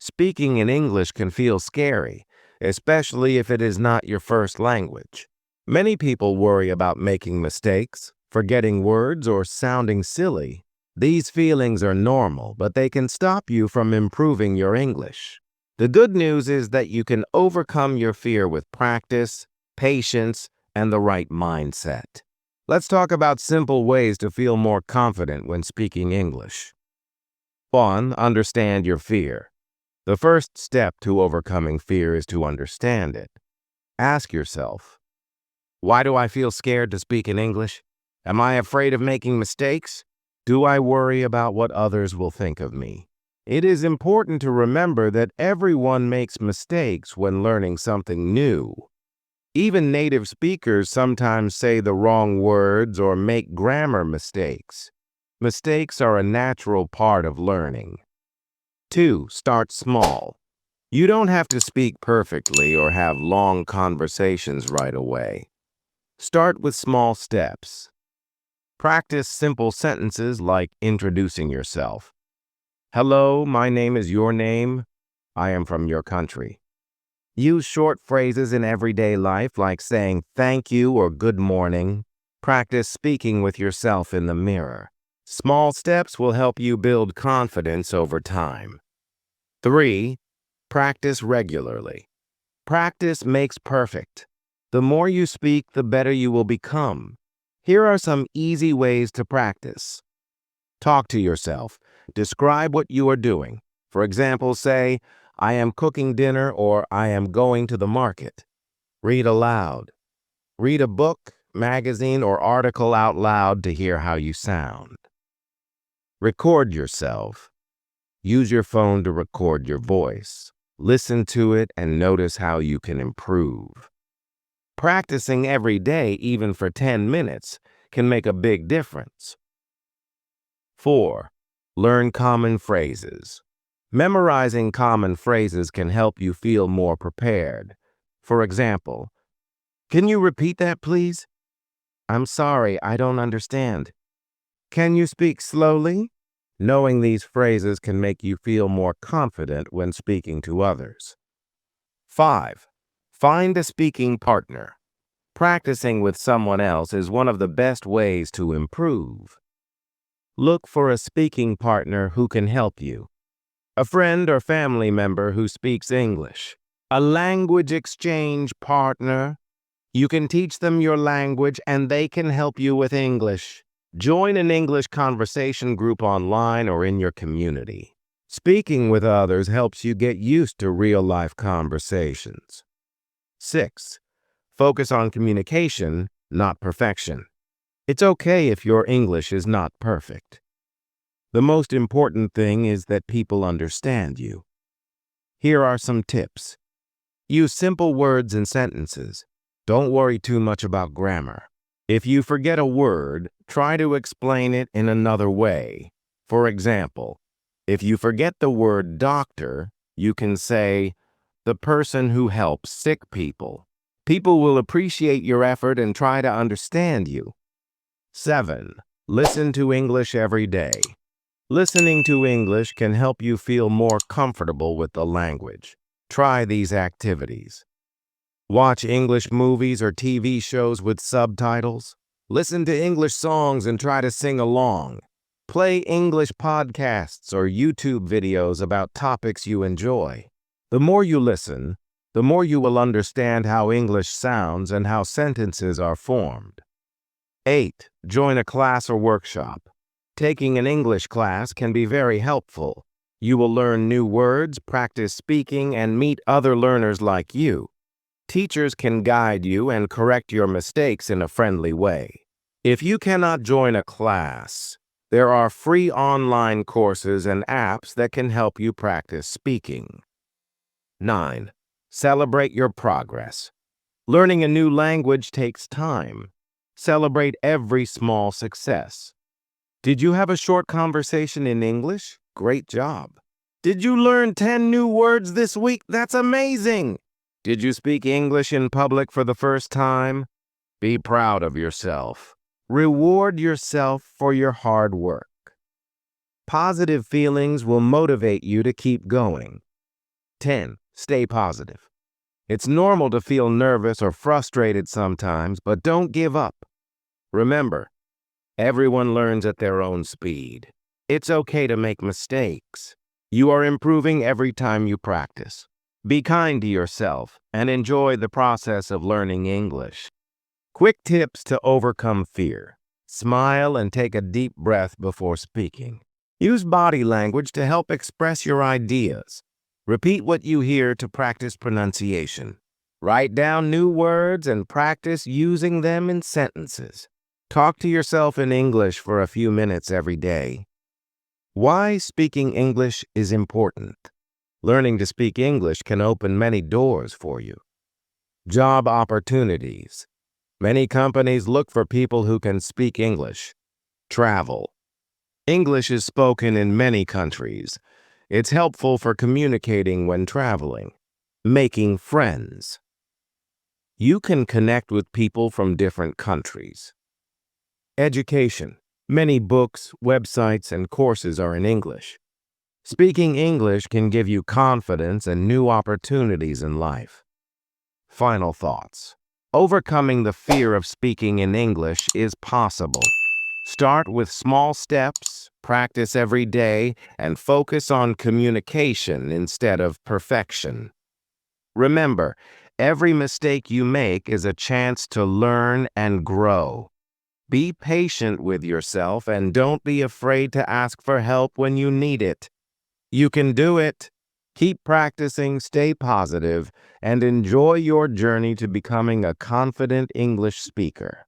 Speaking in English can feel scary, especially if it is not your first language. Many people worry about making mistakes, forgetting words, or sounding silly. These feelings are normal, but they can stop you from improving your English. The good news is that you can overcome your fear with practice, patience, and the right mindset. Let's talk about simple ways to feel more confident when speaking English. 1. Understand your fear. The first step to overcoming fear is to understand it. Ask yourself, why do I feel scared to speak in English? Am I afraid of making mistakes? Do I worry about what others will think of me? It is important to remember that everyone makes mistakes when learning something new. Even native speakers sometimes say the wrong words or make grammar mistakes. Mistakes are a natural part of learning. 2. Start small. You don't have to speak perfectly or have long conversations right away. Start with small steps. Practice simple sentences like introducing yourself. Hello, my name is your name. I am from your country. Use short phrases in everyday life like saying thank you or good morning. Practice speaking with yourself in the mirror. Small steps will help you build confidence over time. 3. Practice regularly. Practice makes perfect. The more you speak, the better you will become. Here are some easy ways to practice. Talk to yourself. Describe what you are doing. For example, say, I am cooking dinner or I am going to the market. Read aloud. Read a book, magazine, or article out loud to hear how you sound. Record yourself. Use your phone to record your voice. Listen to it and notice how you can improve. Practicing every day, even for 10 minutes, can make a big difference. 4. Learn common phrases. Memorizing common phrases can help you feel more prepared. For example, can you repeat that, please? I'm sorry, I don't understand. Can you speak slowly? Knowing these phrases can make you feel more confident when speaking to others. 5. Find a speaking partner. Practicing with someone else is one of the best ways to improve. Look for a speaking partner who can help you. A friend or family member who speaks English. A language exchange partner. You can teach them your language and they can help you with English. Join an English conversation group online or in your community. Speaking with others helps you get used to real-life conversations. 6. Focus on communication, not perfection. It's okay if your English is not perfect. The most important thing is that people understand you. Here are some tips. Use simple words and sentences. Don't worry too much about grammar. If you forget a word, try to explain it in another way. For example, if you forget the word doctor, you can say, the person who helps sick people. People will appreciate your effort and try to understand you. 7. Listen to English every day. Listening to English can help you feel more comfortable with the language. Try these activities. Watch English movies or TV shows with subtitles. Listen to English songs and try to sing along. Play English podcasts or YouTube videos about topics you enjoy. The more you listen, the more you will understand how English sounds and how sentences are formed. 8. Join a class or workshop. Taking an English class can be very helpful. You will learn new words, practice speaking, and meet other learners like you. Teachers can guide you and correct your mistakes in a friendly way. If you cannot join a class, there are free online courses and apps that can help you practice speaking. 9. Celebrate your progress. Learning a new language takes time. Celebrate every small success. Did you have a short conversation in English? Great job. Did you learn 10 new words this week? That's amazing. Did you speak English in public for the first time? Be proud of yourself. Reward yourself for your hard work. Positive feelings will motivate you to keep going. 10. Stay positive. It's normal to feel nervous or frustrated sometimes, but don't give up. Remember, everyone learns at their own speed. It's okay to make mistakes. You are improving every time you practice. Be kind to yourself and enjoy the process of learning English. Quick tips to overcome fear. Smile and take a deep breath before speaking. Use body language to help express your ideas. Repeat what you hear to practice pronunciation. Write down new words and practice using them in sentences. Talk to yourself in English for a few minutes every day. Why speaking English is important. Learning to speak English can open many doors for you. Job opportunities. Many companies look for people who can speak English. Travel. English is spoken in many countries. It's helpful for communicating when traveling. Making friends. You can connect with people from different countries. Education. Many books, websites, and courses are in English. Speaking English can give you confidence and new opportunities in life. Final thoughts. Overcoming the fear of speaking in English is possible. Start with small steps, practice every day, and focus on communication instead of perfection. Remember, every mistake you make is a chance to learn and grow. Be patient with yourself and don't be afraid to ask for help when you need it. You can do it. Keep practicing, stay positive, and enjoy your journey to becoming a confident English speaker.